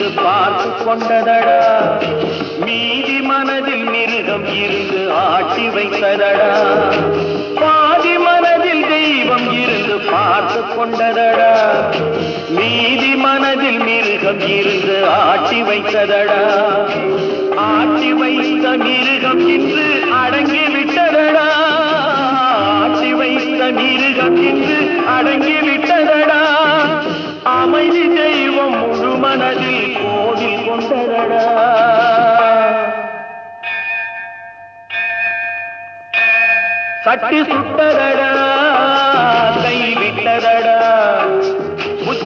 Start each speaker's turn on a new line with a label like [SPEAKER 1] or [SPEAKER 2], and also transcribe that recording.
[SPEAKER 1] இருந்து பார்த்து கொண்டதடா மீதி மனதில் மிருகம் இருந்து ஆட்டி வைத்ததடா பாதி மனதில் தெய்வம் இருந்து பார்த்து கொண்டதடா மீதி மனதில் மிருகம் இருந்து ஆட்டி வைத்ததடா ஆட்டி வைத்த மிருகம் இன்று அடங்கி விட்டதடா ஆட்டி வைத்த மிருகம் இன்று அடங்கி விட்டதடா அமைதி தெய்வம் முழு மனதில் கோவில் கொண்டதடா சட்டி சுட்டதடா கை விட்டதடா